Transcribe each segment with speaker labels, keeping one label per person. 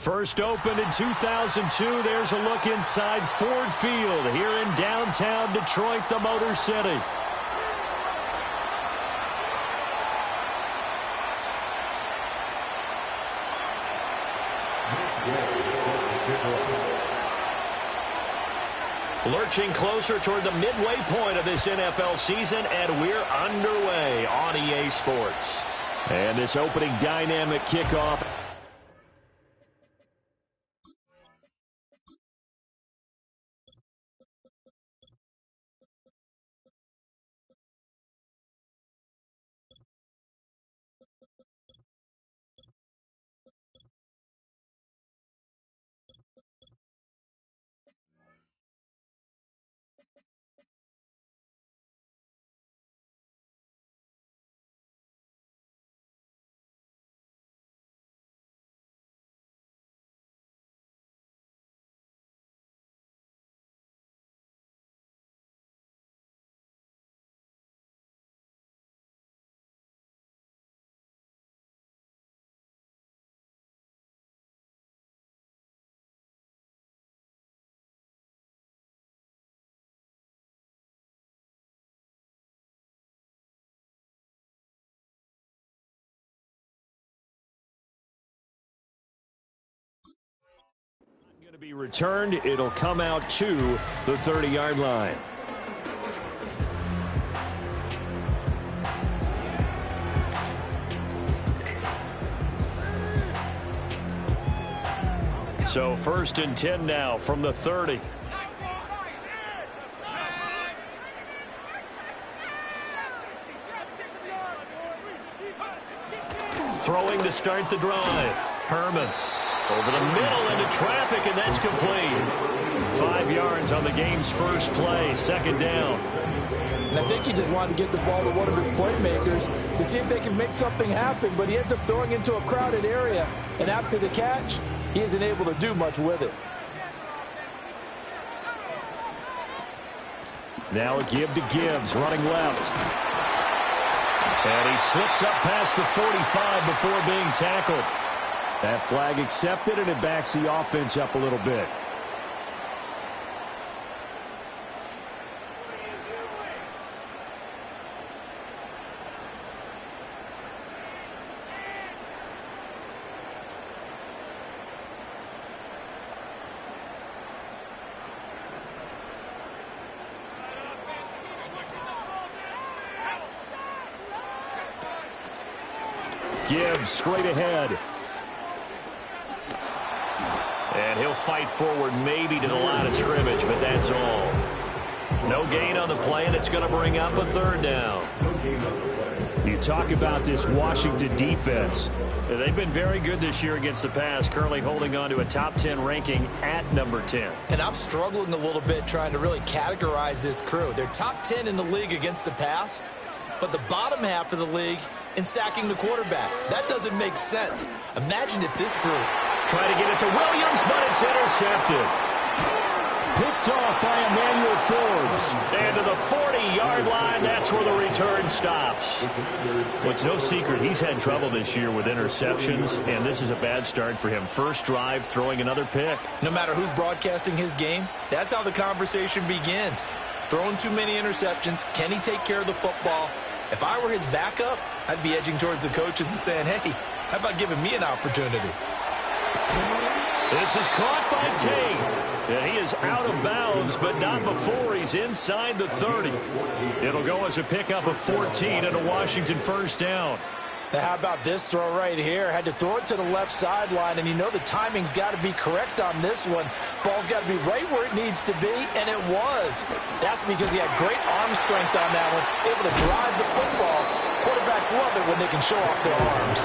Speaker 1: First opened in 2002. There's a look inside Ford Field here in downtown Detroit, the Motor City. Lurching closer toward the midway point of this NFL season, and we're underway on EA Sports. And this opening dynamic kickoff. Going to be returned. It'll come out to the 30-yard line. So 1st and 10 now from the 30. Throwing to start the drive. Herman. Over the middle into traffic, and that's complete. 5 yards on the game's first play, 2nd down.
Speaker 2: And I think he just wanted to get the ball to one of his playmakers to see if they can make something happen, but he ends up throwing into a crowded area. And after the catch, he isn't able to do much with it.
Speaker 1: Now a give to Gibbs, running left. And he slips up past the 45 before being tackled. That flag accepted, and it backs the offense up a little bit. Gibbs straight ahead. And he'll fight forward maybe to the line of scrimmage, but that's all. No gain on the play, and it's going to bring up a 3rd down. You talk about this Washington defense. They've been very good this year against the pass, currently holding on to a top 10 ranking at number 10.
Speaker 3: And I'm struggling a little bit trying to really categorize this crew. They're top 10 in the league against the pass, but the bottom half of the league in sacking the quarterback. That doesn't make sense. Imagine if this group
Speaker 1: try to get it to Williams, but it's intercepted. Picked off by Emmanuel Forbes. And to the 40-yard line, that's where the return stops. Well, it's no secret he's had trouble this year with interceptions, and this is a bad start for him. First drive, throwing another pick.
Speaker 3: No matter who's broadcasting his game, that's how the conversation begins. Throwing too many interceptions. Can he take care of the football? If I were his backup, I'd be edging towards the coaches and saying, hey, how about giving me an opportunity?
Speaker 1: This is caught by Tate. And he is out of bounds, but not before he's inside the 30. It'll go as a pickup of 14 and a Washington 1st down.
Speaker 2: Now, how about this throw right here? Had to throw it to the left sideline, and you know the timing's got to be correct on this one. Ball's got to be right where it needs to be, and it was. That's because he had great arm strength on that one, able to drive the football. Quarterbacks love it when they can show off their arms.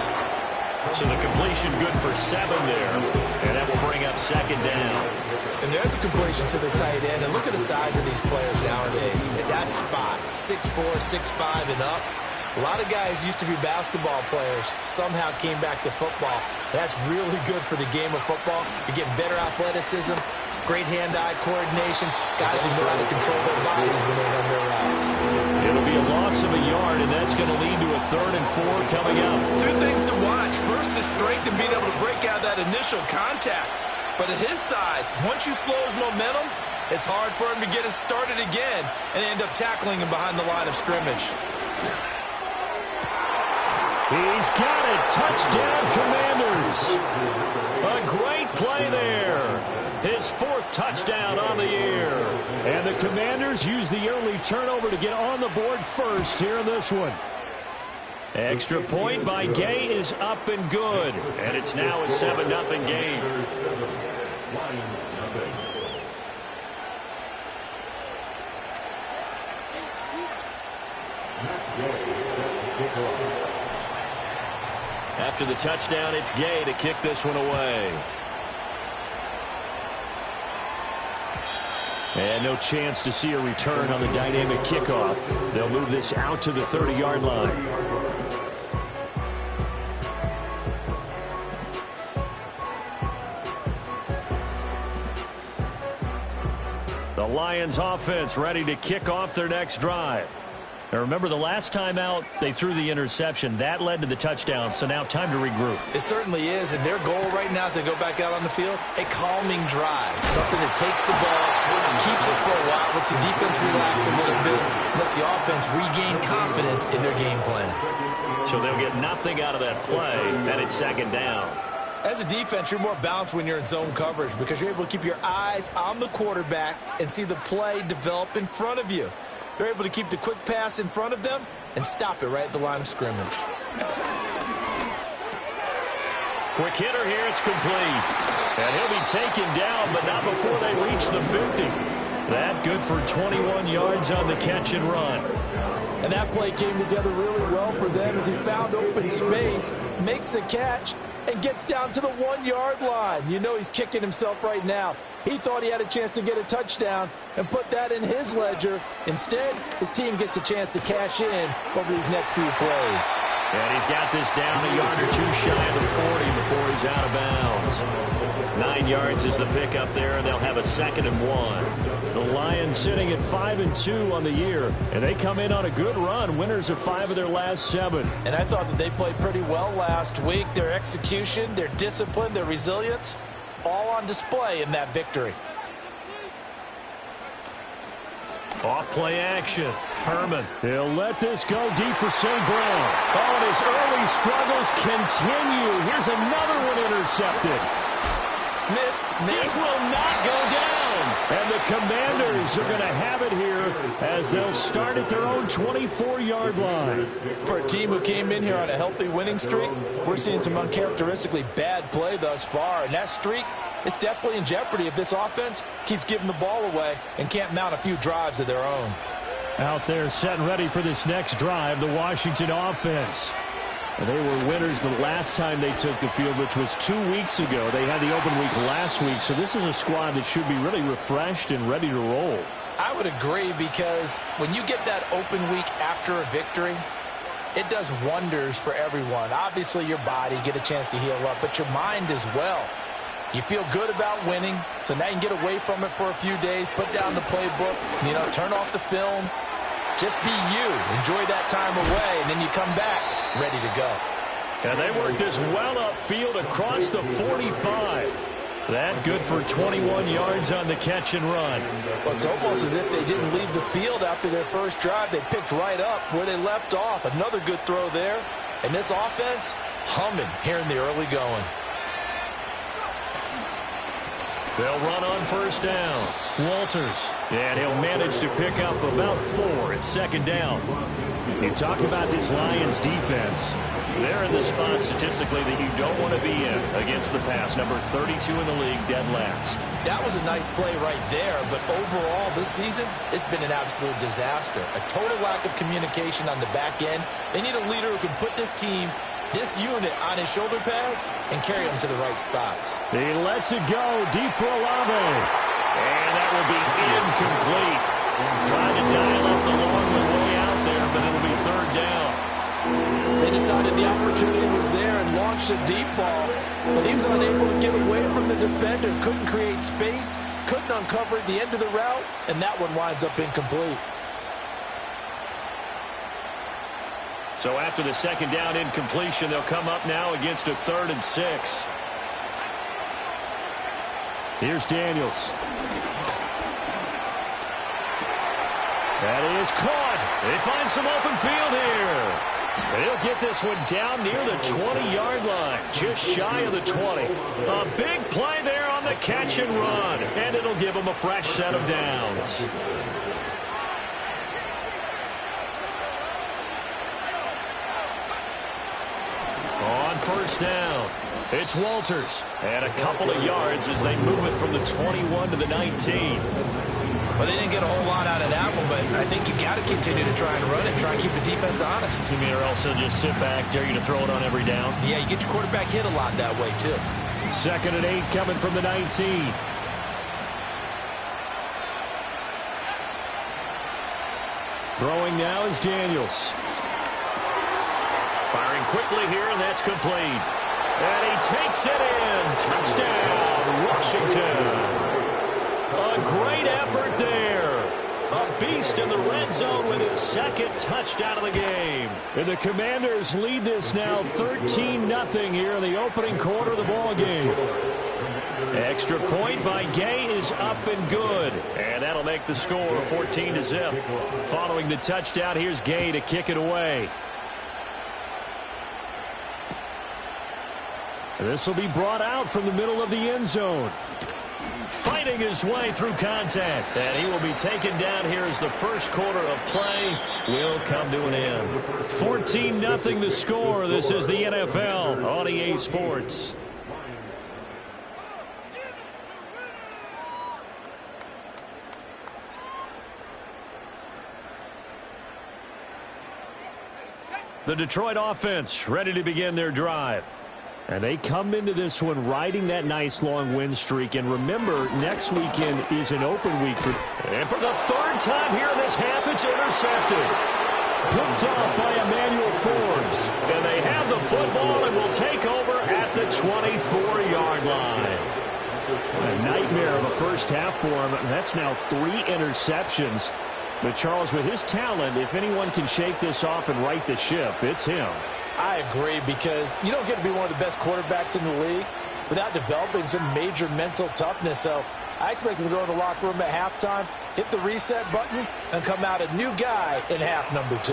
Speaker 1: So the completion good for 7 there, and that will bring up 2nd down.
Speaker 3: And there's a completion to the tight end, and look at the size of these players nowadays. At that spot, 6'4", 6'5", and up. A lot of guys used to be basketball players, somehow came back to football. That's really good for the game of football. You're getting better athleticism, great hand-eye coordination, guys who know how to control their bodies when they run their routes.
Speaker 1: It'll be a loss of a yard, and that's going to lead to a 3rd and 4 coming up.
Speaker 3: Two things to watch. First is strength and being able to break out of that that initial contact. But at his size, once you slow his momentum, it's hard for him to get it started again and end up tackling him behind the line of scrimmage.
Speaker 1: He's got it. Touchdown, Commanders. A great play there. His fourth touchdown on the year. And the Commanders use the early turnover to get on the board first here in this one. Extra point by Gay is up and good. And it's now a 7-0 game. After the touchdown, it's Gay to kick this one away. And no chance to see a return on the dynamic kickoff. They'll move this out to the 30-yard line. The Lions offense ready to kick off their next drive. Now remember, the last time out, they threw the interception. That led to the touchdown, so now time to regroup.
Speaker 3: It certainly is, and their goal right now as they go back out on the field, a calming drive. Something that takes the ball, keeps it for a while, lets the defense relax a little bit, lets the offense regain confidence in their game plan.
Speaker 1: So they'll get nothing out of that play, and it's second down.
Speaker 3: As a defense, you're more balanced when you're in zone coverage because you're able to keep your eyes on the quarterback and see the play develop in front of you. They're able to keep the quick pass in front of them and stop it right at the line of scrimmage.
Speaker 1: Quick hitter here, it's complete. And he'll be taken down, but not before they reach the 50. That good for 21 yards on the catch and run.
Speaker 2: And that play came together really well for them as he found open space, makes the catch, and gets down to the 1-yard line. You know he's kicking himself right now. He thought he had a chance to get a touchdown and put that in his ledger. Instead, his team gets a chance to cash in over these next few plays.
Speaker 1: And he's got this down a yard or two shy of the 40 before he's out of bounds. 9 yards is the pickup there, and they'll have a 2nd and 1. The Lions sitting at 5-2 on the year, and they come in on a good run, winners of 5 of their last 7.
Speaker 2: And I thought that they played pretty well last week. Their execution, their discipline, their resilience, all on display in that victory.
Speaker 1: Off play action. Herman. He'll let this go deep for St. Brown. Oh, and his early struggles continue. Here's another one intercepted.
Speaker 3: Missed.
Speaker 1: It will not go down. And the Commanders are going to have it here as they'll start at their own 24-yard line.
Speaker 2: For a team who came in here on a healthy winning streak, we're seeing some uncharacteristically bad play thus far. And that streak is definitely in jeopardy if this offense keeps giving the ball away and can't mount a few drives of their own.
Speaker 1: Out there set and ready for this next drive, the Washington offense. They were winners the last time they took the field, which was 2 weeks ago. They had the open week last week, so this is a squad that should be really refreshed and ready to roll.
Speaker 2: I would agree, because when you get that open week after a victory, it does wonders for everyone. Obviously, your body, get a chance to heal up, but your mind as well. You feel good about winning, so now you can get away from it for a few days, put down the playbook, turn off the film. Just be you. Enjoy that time away, and then you come back ready to go.
Speaker 1: And they work this well upfield across the 45. That good for 21 yards on the catch and run.
Speaker 2: Well, it's almost as if they didn't leave the field after their first drive. They picked right up where they left off. Another good throw there. And this offense humming here in the early going.
Speaker 1: They'll run on first down. Walters. And he'll manage to pick up about 4 at second down. You talk about this Lions defense. They're in the spot statistically that you don't want to be in against the pass. Number 32 in the league, dead last.
Speaker 3: That was a nice play right there, but overall this season, it's been an absolute disaster. A total lack of communication on the back end. They need a leader who can put this team, this unit, on his shoulder pads and carry them to the right spots.
Speaker 1: He lets it go deep for Olave. And that will be incomplete. Trying to dial up the long way out there, but it'll be third down.
Speaker 2: They decided the opportunity was there and launched a deep ball, but he was unable to get away from the defender, couldn't create space, couldn't uncover at the end of the route, and that one winds up incomplete. So after the second down incompletion, they'll come up now against a 3rd and 6.
Speaker 1: Here's Daniels. That is caught. They find some open field here. They'll get this one down near the 20-yard line, just shy of the 20. A big play there on the catch and run, and it'll give them a fresh set of downs. On first down, it's Walters. And a couple of yards as they move it from the 21 to the 19.
Speaker 3: Well, they didn't get a whole lot out of that one, but I think you got to continue to try and run it, try and keep the defense honest.
Speaker 1: You mean, or else they'll just sit back, dare you to throw it on every down?
Speaker 3: Yeah, you get your quarterback hit a lot that way, too.
Speaker 1: 2nd and 8 coming from the 19. Throwing now is Daniels. Firing quickly here, and that's complete. And he takes it in. Touchdown, Washington. A great effort there. A beast in the red zone with his 2nd touchdown of the game. And the Commanders lead this now 13-0 here in the opening quarter of the ball game. Extra point by Gay is up and good. And that'll make the score 14-0. Following the touchdown, here's Gay to kick it away. This will be brought out from the middle of the end zone. Fighting his way through contact. And he will be taken down here as the first quarter of play will come to an end. 14-0 the score. This is the NFL on EA Sports. The Detroit offense ready to begin their drive. And they come into this one riding that nice long win streak. And remember, next weekend is an open week. And for the 3rd time here in this half, it's intercepted. Picked off by Emmanuel Forbes. And they have the football and will take over at the 24-yard line. A nightmare of a first half for him. That's now 3 interceptions. But Charles, with his talent, if anyone can shake this off and right the ship, it's him.
Speaker 3: I agree, because you don't get to be one of the best quarterbacks in the league without developing some major mental toughness. So I expect him to go in the locker room at halftime, hit the reset button, and come out a new guy in half number 2.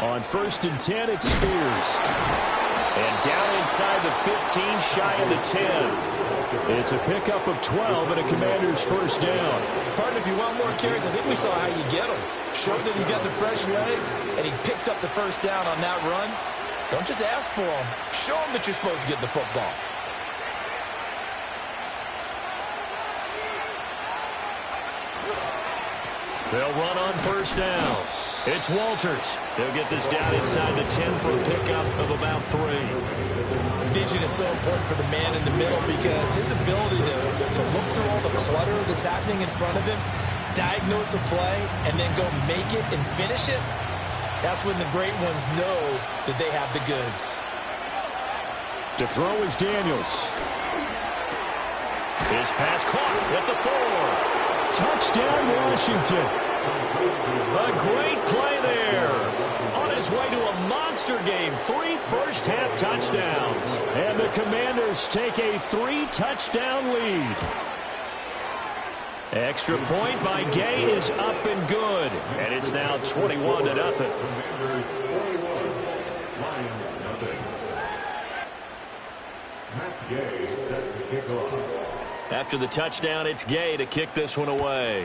Speaker 1: On 1st and 10, it's Spears. And down inside the 15, shy of the 10. It's a pickup of 12 and a Commander's first down.
Speaker 3: Partner, if you want more carries, I think we saw how you get them. Show that he's got the fresh legs, and he picked up the first down on that run. Don't just ask for them. Show them that you're supposed to get the football.
Speaker 1: They'll run on first down. It's Walters. They'll get this down inside the 10 for a pickup of about 3.
Speaker 3: Vision is so important for the man in the middle, because his ability to look through all the clutter that's happening in front of him, diagnose a play, and then go make it and finish it, that's when the great ones know that they have the goods.
Speaker 1: To throw is Daniels. His pass caught at the 4. Touchdown, Washington. A great play there. On his way to a monster game. 3 first-half touchdowns. And the Commanders take a 3-touchdown lead. Extra point by Gay is up and good. And it's now 21-0. After the touchdown, it's Gay to kick this one away.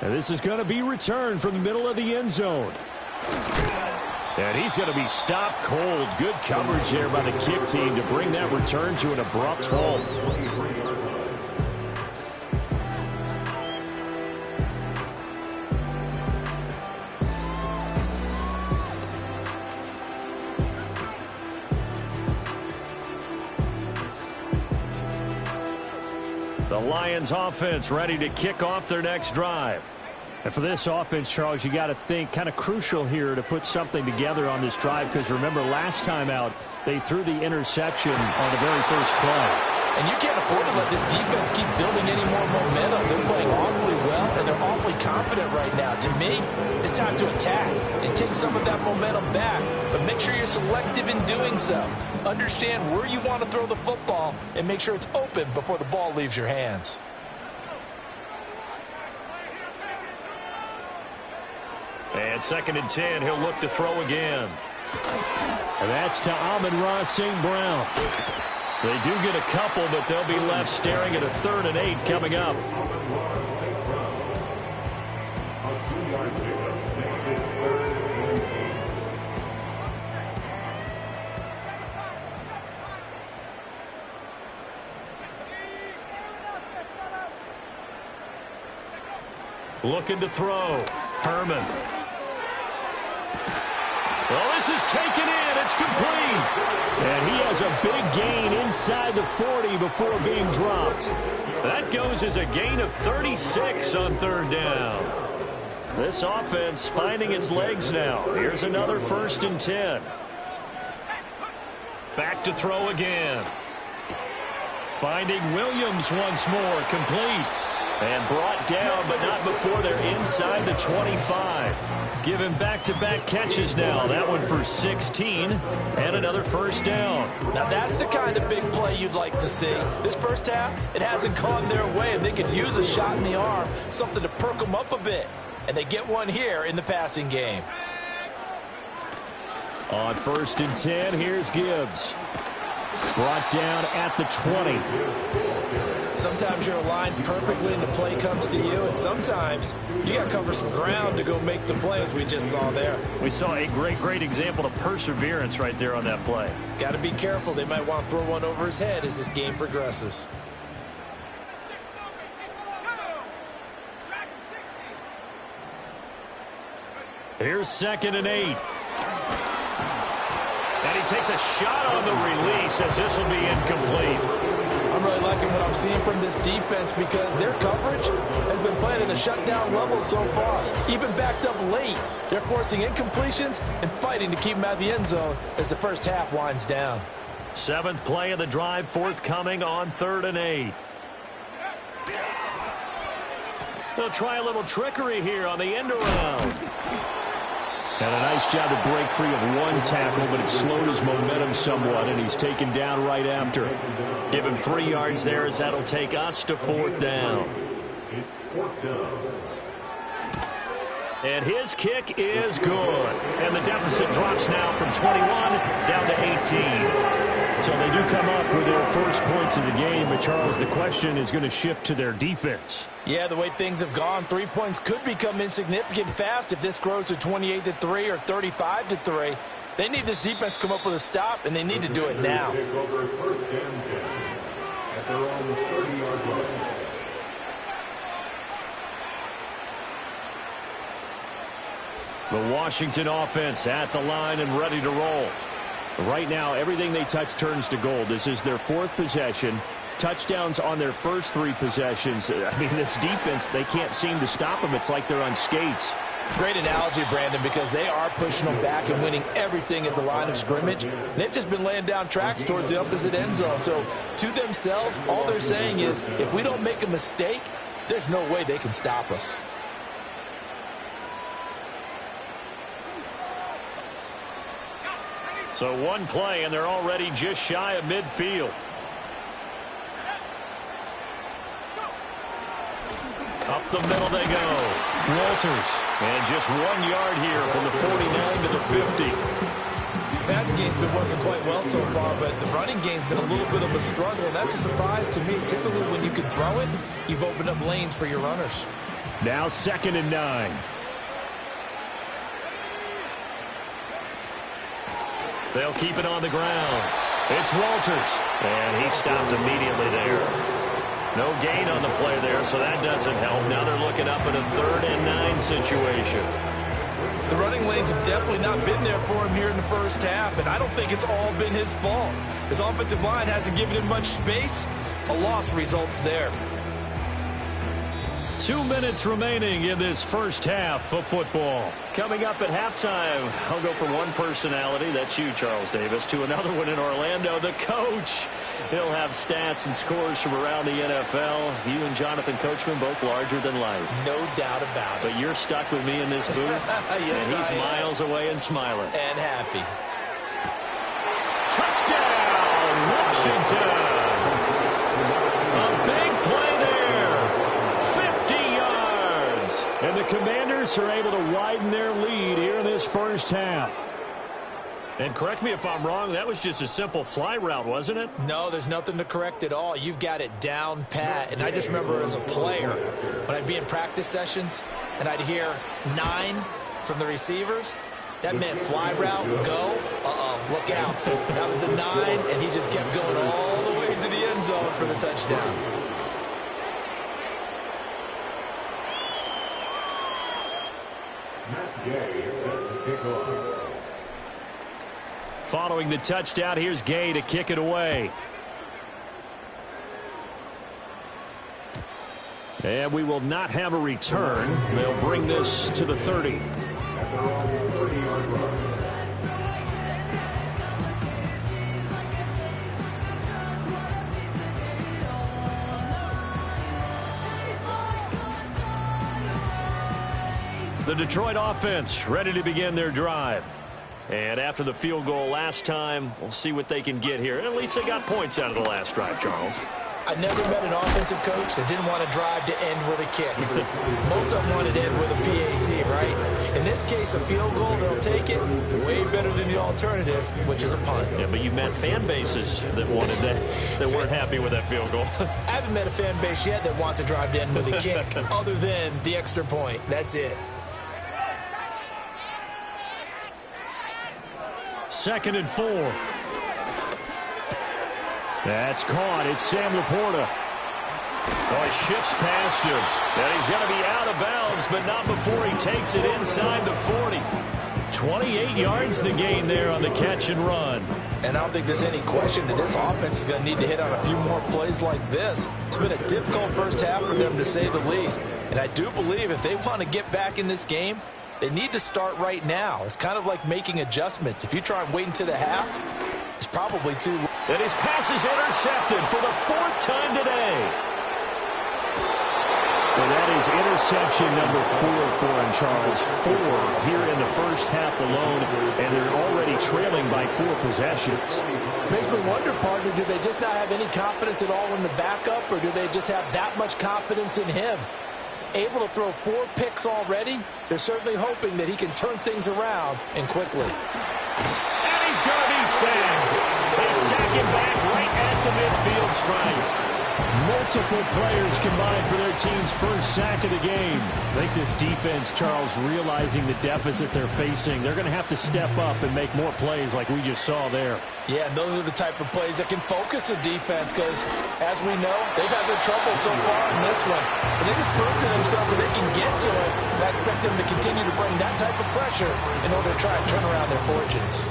Speaker 1: And this is going to be returned from the middle of the end zone. And he's going to be stopped cold. Good coverage there by the kick team to bring that return to an abrupt halt. The Lions offense ready to kick off their next drive. And for this offense, Charles, you got to think kind of crucial here to put something together on this drive, because remember last time out they threw the interception on the very first play.
Speaker 3: And you can't afford to let this defense keep building any more momentum. They're playing awfully well, and they're
Speaker 2: they're awfully confident right now. To me, it's time to attack and take some of that momentum back, but make sure you're selective in doing so. Understand where you want to throw the football and make sure it's open before the ball leaves your hands.
Speaker 1: And 2nd and 10, he'll look to throw again.
Speaker 4: And that's to Amon-Ra St. Brown.
Speaker 1: They do get a couple, but they'll be left staring at a 3rd and 8 coming up. Looking to throw. Herman. Well, this is taken in. It's complete.
Speaker 4: And he has a big gain inside the 40 before being dropped.
Speaker 1: That goes as a gain of 36 on 3rd down. This offense finding its legs now. Here's another 1st and 10. Back to throw again. Finding Williams once more, complete. And brought down, but not before they're inside the 25. Given back-to-back catches now. That one for 16 and another 1st down.
Speaker 2: Now that's the kind of big play you'd like to see. This first half, it hasn't gone their way, and they could use a shot in the arm, something to perk them up a bit. And they get one here in the passing game.
Speaker 4: On 1st and 10, here's Gibbs. Brought down at the 20.
Speaker 3: Sometimes you're aligned perfectly and the play comes to you, and sometimes you got to cover some ground to go make the play, as we just saw there.
Speaker 1: We saw a great example of perseverance right there on that play.
Speaker 3: Got to be careful. They might want to throw one over his head as this game progresses.
Speaker 1: Here's 2nd and 8. And he takes a shot on the release as this will be incomplete.
Speaker 2: I'm really liking what I'm seeing from this defense because their coverage has been playing at a shutdown level so far. Even backed up late, they're forcing incompletions and fighting to keep them out of the end zone as the first half winds down.
Speaker 1: 7th play of the drive forthcoming on 3rd and 8. They'll try a little trickery here on the end around.
Speaker 4: And a nice job to break free of one tackle, but it slowed his momentum somewhat, and he's taken down right after.
Speaker 1: Give him 3 yards there as that'll take us to 4th down. And his kick is good. And the deficit drops now from 21 down to 18. So they do come up with their first points of the game, but Charles, the question is going to shift to their defense.
Speaker 2: Yeah, the way things have gone, 3 points could become insignificant fast if this grows to 28-3 or 35-3. They need this defense to come up with a stop, and they need to do it now.
Speaker 1: The Washington offense at the line and ready to roll.
Speaker 4: Right now, everything they touch turns to gold. This is their 4th possession. Touchdowns on their first 3 possessions. I mean, this defense, they can't seem to stop them. It's like they're on skates.
Speaker 2: Great analogy, Brandon, because they are pushing them back and winning everything at the line of scrimmage. They've just been laying down tracks towards the opposite end zone. So, to themselves, all they're saying is, if we don't make a mistake, there's no way they can stop us.
Speaker 1: So 1 play, and they're already just shy of midfield. Up the middle they go. Walters. And just 1 yard here from the 49 to the 50.
Speaker 3: The passing game's been working quite well so far, but the running game's been a little bit of a struggle, and that's a surprise to me. Typically, when you can throw it, you've opened up lanes for your runners.
Speaker 4: Now 2nd and 9.
Speaker 1: They'll keep it on the ground. It's Walters. And he stopped immediately there. No gain on the play there, so that doesn't help. Now they're looking up at a 3rd and 9 situation.
Speaker 3: The running lanes have definitely not been there for him here in the first half, and I don't think it's all been his fault. His offensive line hasn't given him much space. A loss results there.
Speaker 1: 2 minutes remaining in this first half of football. Coming up at halftime, I'll go from one personality, that's you, Charles Davis, to another one in Orlando, the coach. He'll have stats and scores from around the NFL. You and Jonathan Coachman both larger than life.
Speaker 3: No doubt about it.
Speaker 1: But you're stuck with me in this booth,
Speaker 3: yes,
Speaker 1: and he's miles away and smiling.
Speaker 3: And happy.
Speaker 1: Touchdown, Washington. A big play there. 50 yards. And the Commanders are able to widen their lead here in this first half. And correct me if I'm wrong, that was just a simple fly route, wasn't it?
Speaker 3: No, there's nothing to correct at all. You've got it down pat. And I just remember as a player, when I'd be in practice sessions and I'd hear 9 from the receivers, that meant fly route, go, look out. That was the 9, and he just kept going all the way to the end zone for the touchdown.
Speaker 1: Following the touchdown, here's Gay to kick it away. And we will not have a return. They'll bring this to the 30. The Detroit offense ready to begin their drive. And after the field goal last time, we'll see what they can get here. At least they got points out of the last drive, Charles.
Speaker 3: I never met an offensive coach that didn't want to drive to end with a kick. Most of them wanted to end with a PAT, right? In this case, a field goal, they'll take it. Way better than the alternative, which is a punt.
Speaker 1: Yeah, but you've met fan bases that wanted that weren't happy with that field goal.
Speaker 3: I haven't met a fan base yet that wants to drive to end with a kick, other than the extra point. That's it.
Speaker 1: 2nd and 4. That's caught. It's Sam Laporta. Oh, he shifts past him. And he's going to be out of bounds, but not before he takes it inside the 40. 28 yards the gain there on the catch and run.
Speaker 2: And I don't think there's any question that this offense is going to need to hit on a few more plays like this. It's been a difficult first half for them, to say the least. And I do believe if they want to get back in this game, they need to start right now. It's kind of like making adjustments. If you try and wait until the half, it's probably too late.
Speaker 1: And his pass is intercepted for the 4th time today. Well, that is interception number 4 for him, Charles. 4 here in the first half alone, and they're already trailing by 4 possessions.
Speaker 2: Makes me wonder, partner, do they just not have any confidence at all in the backup, or do they just have that much confidence in him? Able to throw 4 picks already, they're certainly hoping that he can turn things around and quickly.
Speaker 1: And he's going to be sacked. They sack him back right at the midfield stripe. Multiple players combined for their team's first sack of the game.
Speaker 4: I think this defense, Charles, realizing the deficit they're facing, they're going to have to step up and make more plays like we just saw there.
Speaker 2: Yeah, and those are the type of plays that can focus a defense because, as we know, they've had their trouble so far in this one. But they just proved to themselves that they can get to it. And I expect them to continue to bring that type of pressure in order to try and turn around their fortunes.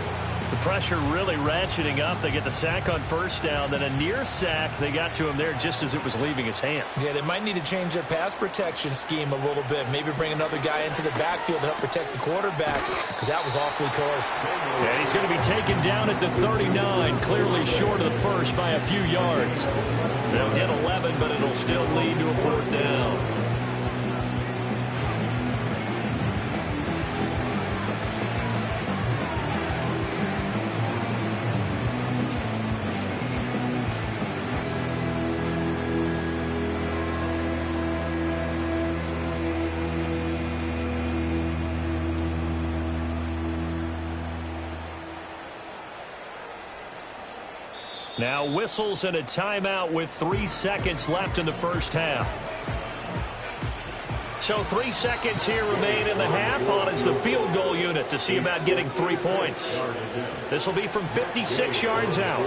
Speaker 1: The pressure really ratcheting up. They get the sack on first down, then a near sack. They got to him there just as it was leaving his hand.
Speaker 3: Yeah, they might need to change their pass protection scheme a little bit. Maybe bring another guy into the backfield to help protect the quarterback because that was awfully close.
Speaker 1: And he's going to be taken down at the 39, clearly short of the first by a few yards. They'll get 11, but it'll still lead to a 4th down. Now whistles and a timeout with 3 seconds left in the first half. So 3 seconds here remain in the half on as the field goal unit to see about getting 3 points. This will be from 56 yards out.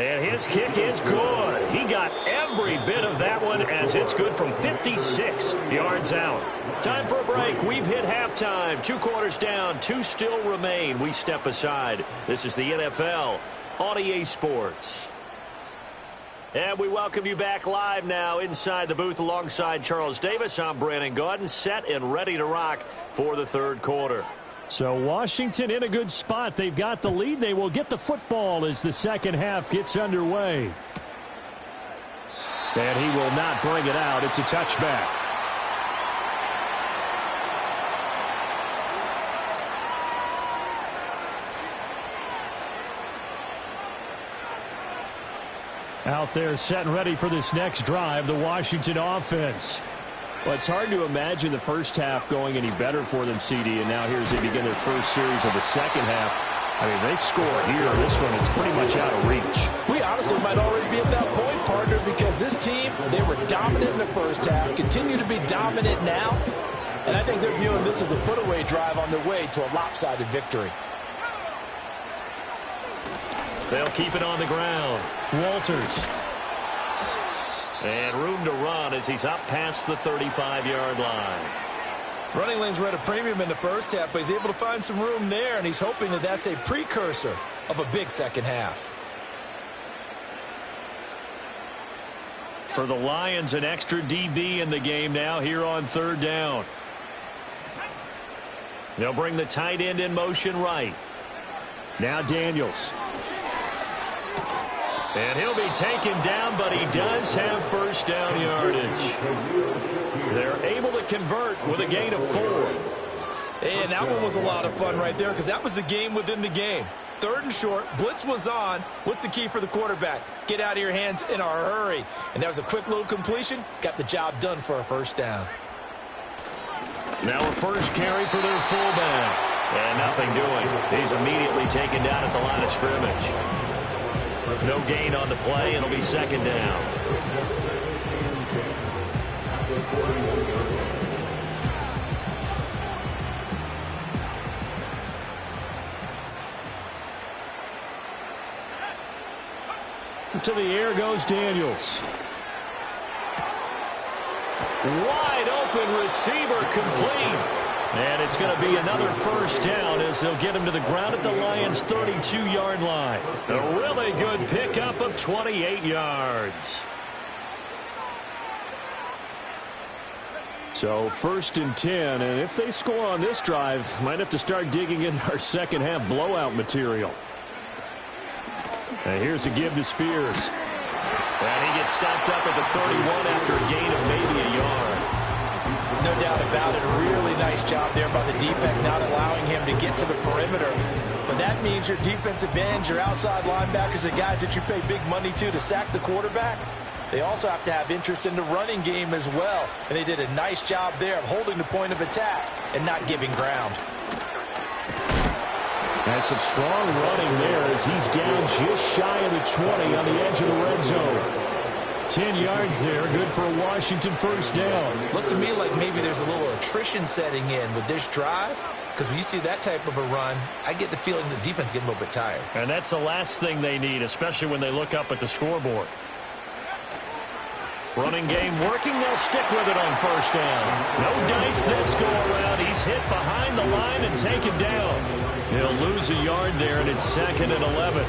Speaker 1: And his kick is good. He got every bit of that one as it's good from 56 yards out. Time for a break. We've hit halftime. 2 quarters down. 2 still remain. We step aside. This is the NFL on EA Sports. And we welcome you back live now inside the booth alongside Charles Davis. I'm Brandon Gaudin, set and ready to rock for the third quarter.
Speaker 4: So Washington in a good spot. They've got the lead. They will get the football as the second half gets underway. And he will not bring it out. It's a touchback. Out there set and ready for this next drive, the Washington offense. Well, it's hard to imagine the first half going any better for them, CD, and now here as they begin their first series of the second half. I mean, they score here. This one, it's pretty much out of reach.
Speaker 2: We honestly might already be at that point, partner, because this team, they were dominant in the first half, continue to be dominant now, and I think they're viewing this as a put-away drive on their way to a lopsided victory.
Speaker 1: They'll keep it on the ground. Walters. And room to run as he's up past the 35-yard line.
Speaker 3: Running lanes were at a premium in the first half, but he's able to find some room there, and he's hoping that that's a precursor of a big second half.
Speaker 1: For the Lions, an extra DB in the game now here on third down. They'll bring the tight end in motion right.
Speaker 4: Now Daniels.
Speaker 1: And he'll be taken down, but he does have first down yardage. They're able to convert with a gain of 4.
Speaker 3: And that one was a lot of fun right there because that was the game within the game. 3rd and short, blitz was on. What's the key for the quarterback? Get out of your hands in a hurry. And that was a quick little completion. Got the job done for a first down.
Speaker 1: Now a first carry for their fullback. And nothing doing. He's immediately taken down at the line of scrimmage. No gain on the play. It'll be second down.
Speaker 4: To the air goes Daniels.
Speaker 1: Wide open receiver complete. And it's going to be another first down as they'll get him to the ground at the Lions' 32-yard line. A really good pickup of 28 yards.
Speaker 4: So 1st and 10, and if they score on this drive, might have to start digging in our second half blowout material. And here's a give to Spears.
Speaker 1: And he gets stopped up at the 31 after a gain of maybe a yard.
Speaker 2: No doubt about it. A really nice job there by the defense, not allowing him to get to the perimeter. But that means your defensive ends, your outside linebackers, the guys that you pay big money to sack the quarterback, they also have to have interest in the running game as well. And they did a nice job there of holding the point of attack and not giving ground.
Speaker 4: And some strong running there as he's down just shy of the 20 on the edge of the red zone. 10 yards there, good for a Washington first down.
Speaker 3: Looks to me like maybe there's a little attrition setting in with this drive, because when you see that type of a run, I get the feeling the defense getting a little bit tired.
Speaker 1: And that's the last thing they need, especially when they look up at the scoreboard. Running game working, they'll stick with it on first down. No dice this go around. He's hit behind the line and taken down. He'll lose a yard there, and it's 2nd and 11.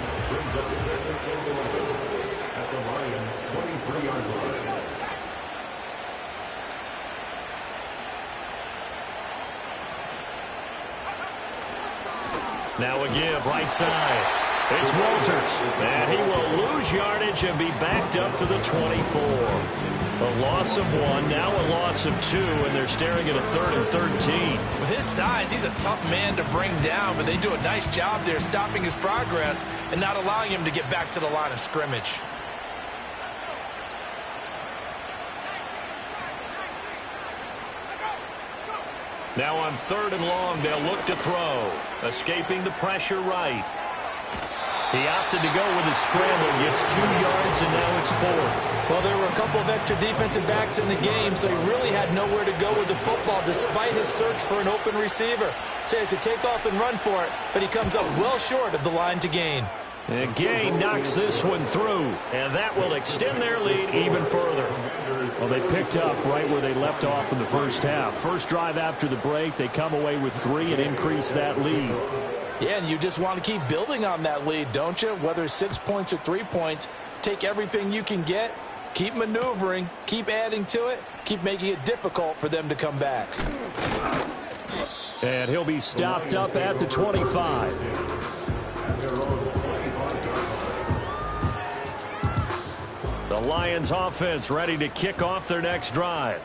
Speaker 1: Now a give right side. It's Walters. And he will lose yardage and be backed up to the 24. A loss of 1, now a loss of 2, and they're staring at a 3rd and 13.
Speaker 3: With his size, he's a tough man to bring down, but they do a nice job there stopping his progress and not allowing him to get back to the line of scrimmage.
Speaker 1: Now on 3rd and long, they'll look to throw. Escaping the pressure right. He opted to go with his scramble, gets 2 yards, and now it's 4th.
Speaker 3: Well, there were a couple of extra defensive backs in the game, so he really had nowhere to go with the football despite his search for an open receiver. So he has to take off and run for it, but he comes up well short of the line to gain.
Speaker 1: And Gay knocks this one through, and that will extend their lead even further.
Speaker 4: Well, they picked up right where they left off in the first half. First drive after the break, they come away with 3 and increase that lead.
Speaker 2: Yeah, and you just want to keep building on that lead, don't you? Whether it's 6 points or 3 points, take everything you can get, keep maneuvering, keep adding to it, keep making it difficult for them to come back.
Speaker 4: And he'll be stopped up at the 25.
Speaker 1: The Lions offense ready to kick off their next drive.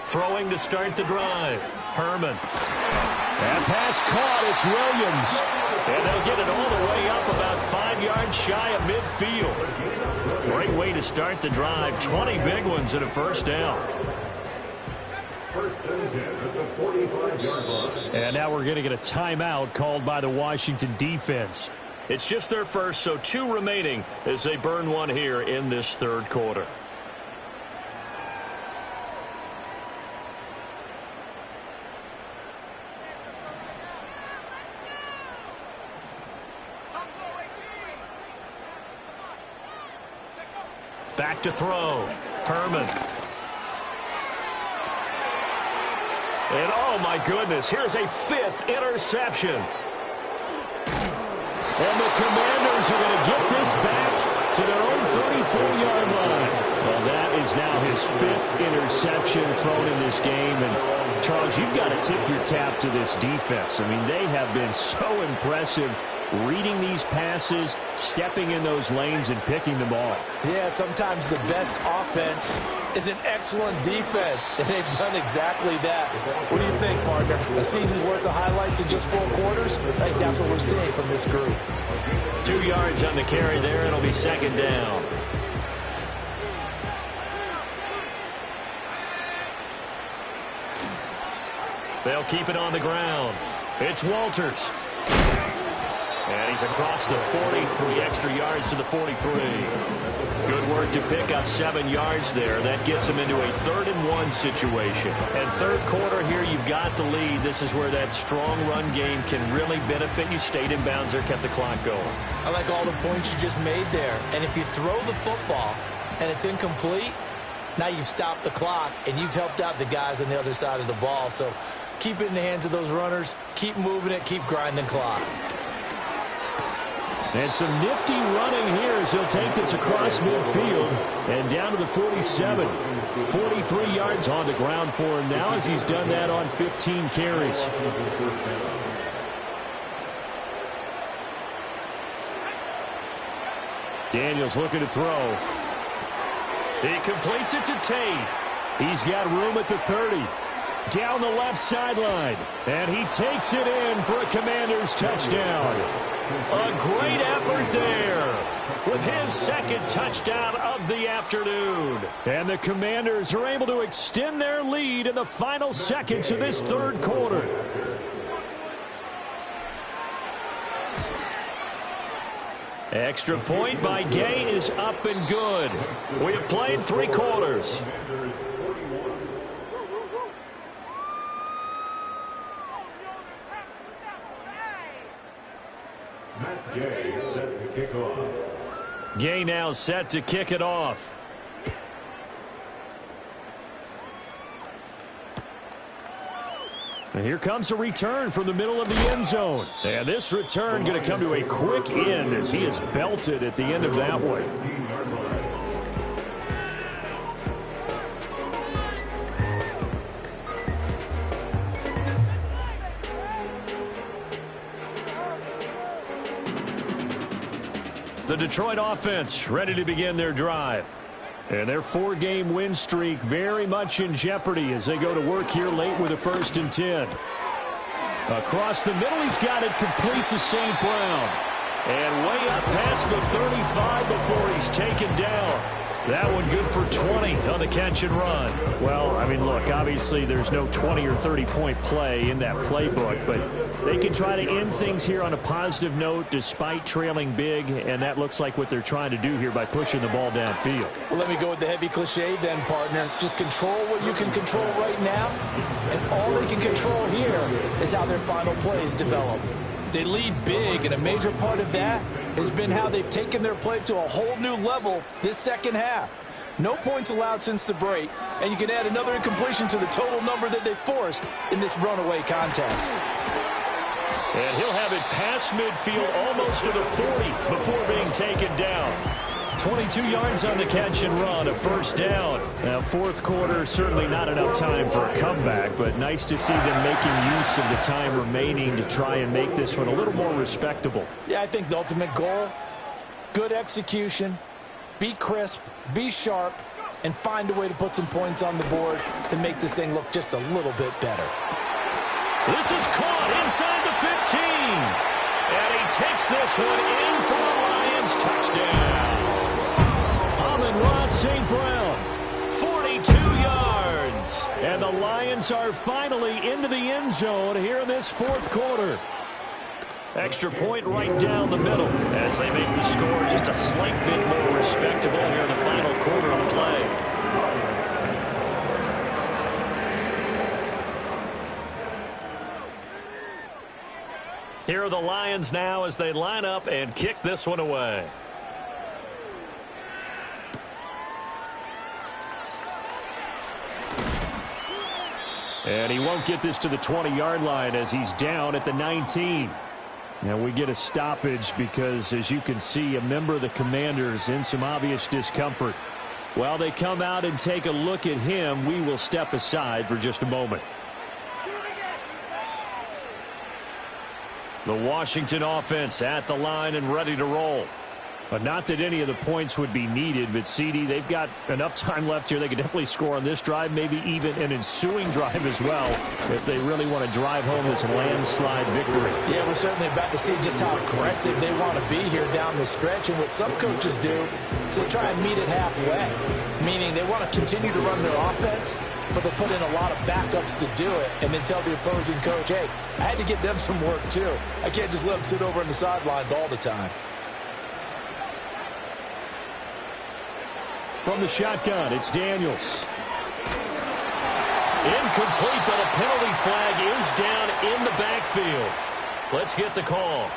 Speaker 1: Throwing to start the drive. Herman.
Speaker 4: That pass caught. It's Williams.
Speaker 1: And they'll get it all the way up about 5 yards shy of midfield. Great way to start the drive. 20 big ones and a first down.
Speaker 4: And now we're going to get a timeout called by the Washington defense.
Speaker 1: It's just their first, so 2 remaining as they burn one here in this third quarter. Back to throw. Herman. And oh my goodness, here's a 5th interception.
Speaker 4: And the Commanders are going to get this back to their own 34-yard line. Well, that is now his 5th interception thrown in this game. And, Charles, you've got to tip your cap to this defense. I mean, they have been so impressive reading these passes, stepping in those lanes, and picking them off.
Speaker 2: Yeah, sometimes the best offense is an excellent defense, and they've done exactly that. What do you think, partner? A season's worth of highlights in just 4 quarters? I think that's what we're seeing from this group.
Speaker 1: 2 yards on the carry there. It'll be second down. They'll keep it on the ground. It's Walters. And he's across the 40, 3 extra yards to the 43. Good work to pick up 7 yards there. That gets him into a 3rd and 1 situation. And third quarter here, you've got the lead. This is where that strong run game can really benefit you. Stayed in bounds there, kept the clock going.
Speaker 2: I like all the points you just made there. And if you throw the football and it's incomplete, now you've stopped the clock and you've helped out the guys on the other side of the ball. So keep it in the hands of those runners. Keep moving it. Keep grinding clock.
Speaker 4: And some nifty running here as he'll take this across midfield and down to the 47. 43 yards on the ground for him now as he's done that on 15 carries. Daniels looking to throw.
Speaker 1: He completes it to Tate.
Speaker 4: He's got room at the 30. Down the left sideline. And he takes it in for a Commanders touchdown.
Speaker 1: A great effort there with his 2nd touchdown of the afternoon.
Speaker 4: And the Commanders are able to extend their lead in the final seconds of this third quarter.
Speaker 1: Extra point by Gay is up and good. We have played 3 quarters.
Speaker 5: Gay set to kick off.
Speaker 1: Gay now set to kick it off.
Speaker 4: And here comes a return from the middle of the end zone. And this return going to come to a quick end as he is belted at the end of that one.
Speaker 1: The Detroit offense ready to begin their drive.
Speaker 4: And their 4-game win streak very much in jeopardy as they go to work here late with a 1st and 10. Across the middle, he's got it complete to St. Brown.
Speaker 1: And way up past the 35 before he's taken down. That one good for 20 on the catch and run.
Speaker 4: Well, I mean, look, obviously there's no 20 or 30-point play in that playbook, but they can try to end things here on a positive note despite trailing big, and that looks like what they're trying to do here by pushing the ball downfield.
Speaker 2: Well, let me go with the heavy cliche then, partner. Just control what you can control right now, and all they can control here is how their final plays develop. They lead big, and a major part of that has been how they've taken their play to a whole new level this second half. No points allowed since the break, and you can add another incompletion to the total number that they forced in this runaway contest.
Speaker 1: And he'll have it past midfield almost to the 40 before being taken down.
Speaker 4: 22 yards on the catch and run, a first down. Now, fourth quarter, certainly not enough time for a comeback, but nice to see them making use of the time remaining to try and make this one a little more respectable.
Speaker 2: Yeah, I think the ultimate goal, good execution, be crisp, be sharp, and find a way to put some points on the board to make this thing look just a little bit better.
Speaker 1: This is caught inside the 15. And he takes this one in for a Lions touchdown.
Speaker 4: Ross St. Brown,
Speaker 1: 42 yards.
Speaker 4: and the Lions are finally into the end zone here in this fourth quarter.
Speaker 1: Extra point right down the middle as they make the score just a slight bit more respectable here in the final quarter of play. Here are the Lions now as they line up and kick this one away.
Speaker 4: And he won't get this to the 20-yard line as he's down at the 19. Now we get a stoppage because, as you can see, a member of the Commanders in some obvious discomfort. While they come out and take a look at him, we will step aside for just a moment. The Washington offense at the line and ready to roll. But not that any of the points would be needed, but CD, they've got enough time left here. They could definitely score on this drive, maybe even an ensuing drive as well, if they really want to drive home this landslide victory.
Speaker 2: Yeah, we're certainly about to see just how aggressive they want to be here down the stretch. And what some coaches do is they try and meet it halfway, meaning they want to continue to run their offense, but they'll put in a lot of backups to do it and then tell the opposing coach, hey, I had to give them some work too. I can't just let them sit over on the sidelines all the time.
Speaker 4: From the shotgun, it's Daniels.
Speaker 1: Incomplete, but a penalty flag is down in the backfield. Let's get the call.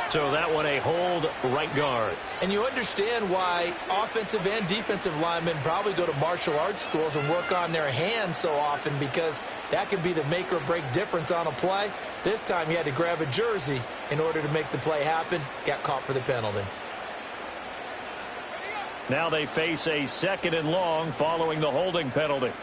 Speaker 1: So that one a hold right guard.
Speaker 2: And you understand why offensive and defensive linemen probably go to martial arts schools and work on their hands so often, because that can be the make or break difference on a play. This time he had to grab a jersey in order to make the play happen. Got caught for the penalty.
Speaker 1: Now they face a 2nd and long following the holding penalty.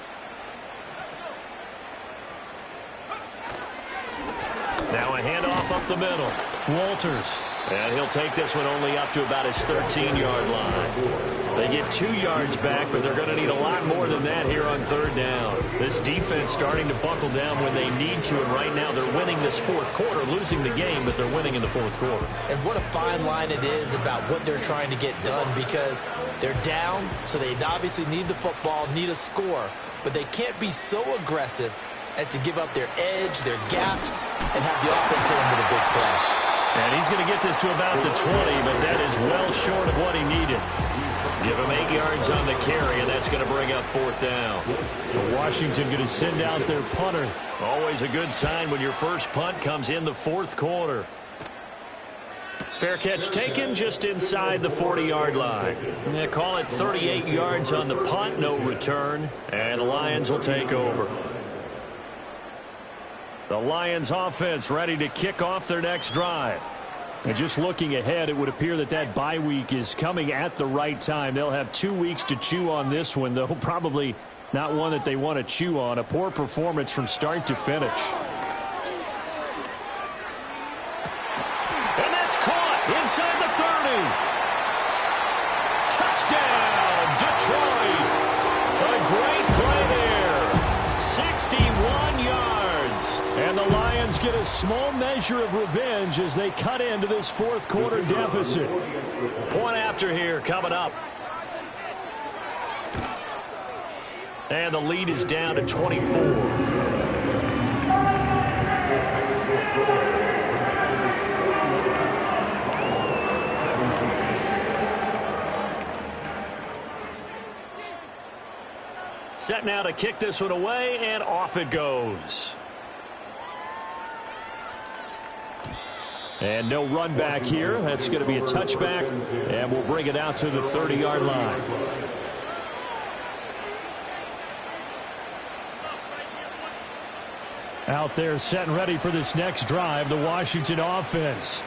Speaker 1: Now a handoff up the middle. Walters. And he'll take this one only up to about his 13-yard line. They get 2 yards back, but they're going to need a lot more than that here on 3rd down. This defense starting to buckle down when they need to, and right now they're winning this fourth quarter, losing the game, but they're winning in the fourth quarter.
Speaker 2: And what a fine line it is about what they're trying to get done, because they're down, so they obviously need the football, need a score, but they can't be so aggressive as to give up their edge, their gaps, and have the offense hit them with a big play.
Speaker 1: And he's going to get this to about the 20, but that is well short of what he needed. Give him 8 yards on the carry, and that's going to bring up 4th down.
Speaker 4: Washington going to send out their punter.
Speaker 1: Always a good sign when your first punt comes in the 4th quarter. Fair catch taken just inside the 40-yard line. They call it 38 yards on the punt, no return, and the Lions will take over. The Lions offense ready to kick off their next drive. And just looking ahead, it would appear that that bye week is coming at the right time. They'll have 2 weeks to chew on this one, though probably not one that they want to chew on. A poor performance from start to finish. And that's caught inside the 30. Touchdown, Detroit. A great play there. 61 yards.
Speaker 4: And the Lions get a small measure of revenge as they cut into this fourth quarter deficit.
Speaker 1: Point after here coming up. And the lead is down to 24. Set now to kick this one away, and off it goes.
Speaker 4: And no run back here. That's going to be a touchback, and we'll bring it out to the 30-yard line. Out there set and ready for this next drive, the Washington offense.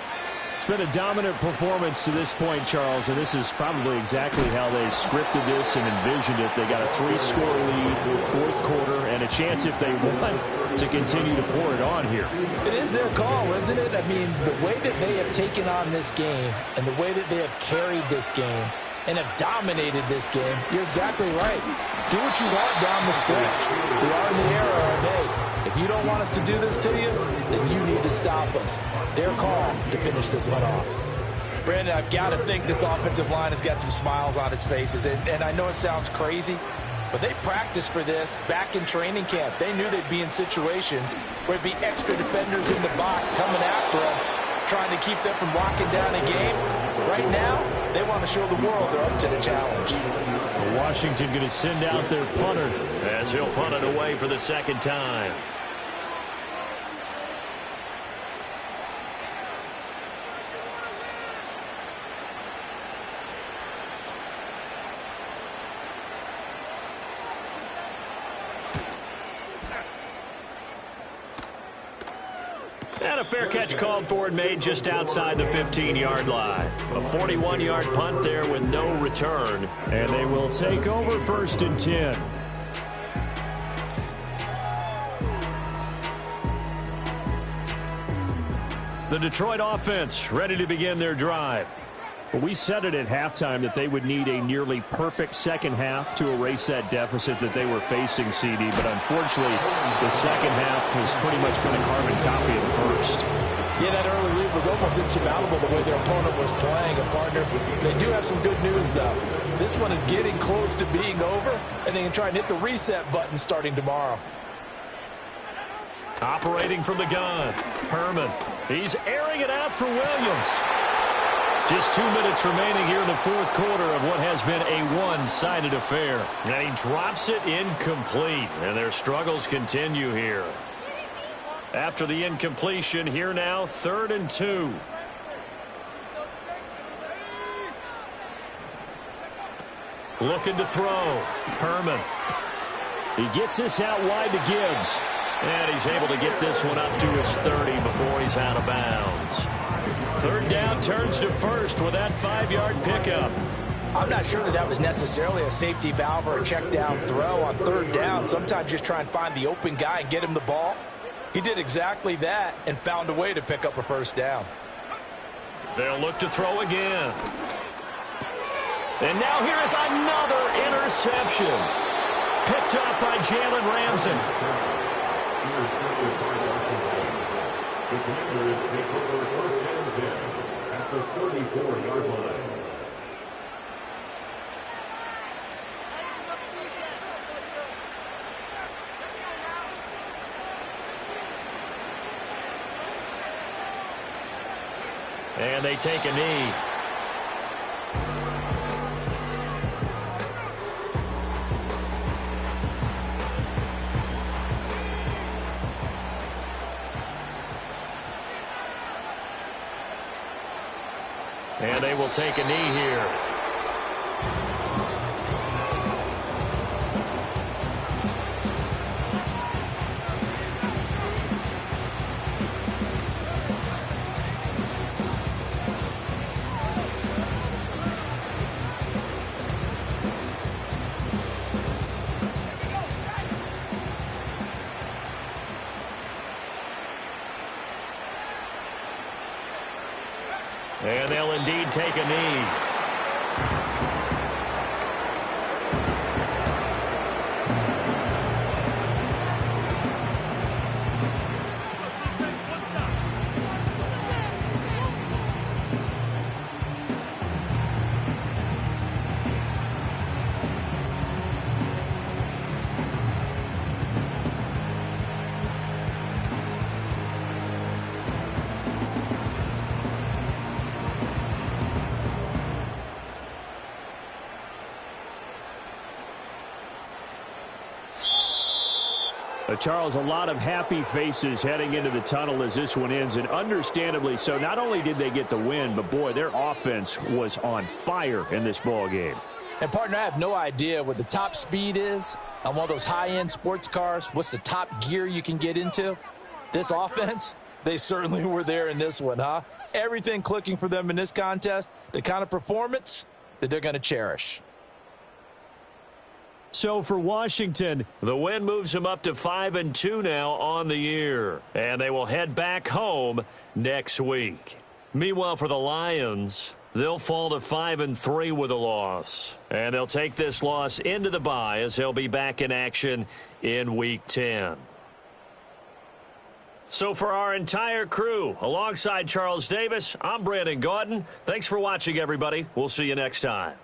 Speaker 4: It's been a dominant performance to this point, Charles, and this is probably exactly how they scripted this and envisioned it. They got a 3-score lead, fourth quarter, and a chance if they want to continue to pour it on here.
Speaker 2: It is their call, isn't it? I mean, the way that they have taken on this game and the way that they have carried this game and have dominated this game, you're exactly right. Do what you want down the stretch. We are in the era of, hey, if you don't want us to do this to you, then you need to stop us. Their call to finish this one off. Brandon, I've got to think this offensive line has got some smiles on its faces. And I know it sounds crazy, but they practiced for this back in training camp. They knew they'd be in situations where it'd be extra defenders in the box coming after them, trying to keep them from locking down a game. Right now, they want to show the world they're up to the challenge.
Speaker 4: Washington going to send out their punter
Speaker 1: as he'll punt it away for the second time. And a fair catch called for and made just outside the 15-yard line. A 41-yard punt there with no return.
Speaker 4: And they will take over 1st and 10. The Detroit offense ready to begin their drive. Well, we said it at halftime that they would need a nearly perfect second half to erase that deficit that they were facing, CD. But unfortunately, the second half has pretty much been a carbon copy of the first.
Speaker 2: Yeah, that early lead was almost insurmountable the way their opponent was playing. And, partner, they do have some good news, though. This one is getting close to being over, and they can try and hit the reset button starting tomorrow.
Speaker 1: Operating from the gun, Herman. He's airing it out for Williams. Just 2 minutes remaining here in the fourth quarter of what has been a one-sided affair. And he drops it incomplete, and their struggles continue here. After the incompletion, here now, 3rd and 2. Looking to throw. Herman.
Speaker 4: He gets this out wide to Gibbs.
Speaker 1: And he's able to get this one up to his 30 before he's out of bounds. 3rd down turns to 1st with that 5-yard pickup.
Speaker 2: I'm not sure that was necessarily a safety valve or a check down throw on 3rd down. Sometimes just try and find the open guy and get him the ball. He did exactly that and found a way to pick up a 1st down.
Speaker 1: They'll look to throw again. And now here is another interception. Picked up by Jalen Ramsey.
Speaker 5: The Commanders take over 1st and 10 at the 34-yard line.
Speaker 1: And they take a knee. And they will take a knee here. And they'll indeed take a knee.
Speaker 4: Charles, a lot of happy faces heading into the tunnel as this one ends, and understandably so. Not only did they get the win, but, boy, their offense was on fire in this ball game.
Speaker 2: And, partner, I have no idea what the top speed is on one of those high-end sports cars. What's the top gear you can get into? This offense, they certainly were there in this one, huh? Everything clicking for them in this contest, the kind of performance that they're going to cherish.
Speaker 4: So for Washington,
Speaker 1: the win moves them up to 5-2 now on the year, and they will head back home next week. Meanwhile, for the Lions, they'll fall to 5-3 with a loss, and they'll take this loss into the bye as they'll be back in action in Week 10. So for our entire crew, alongside Charles Davis, I'm Brandon Gaudin. Thanks for watching, everybody. We'll see you next time.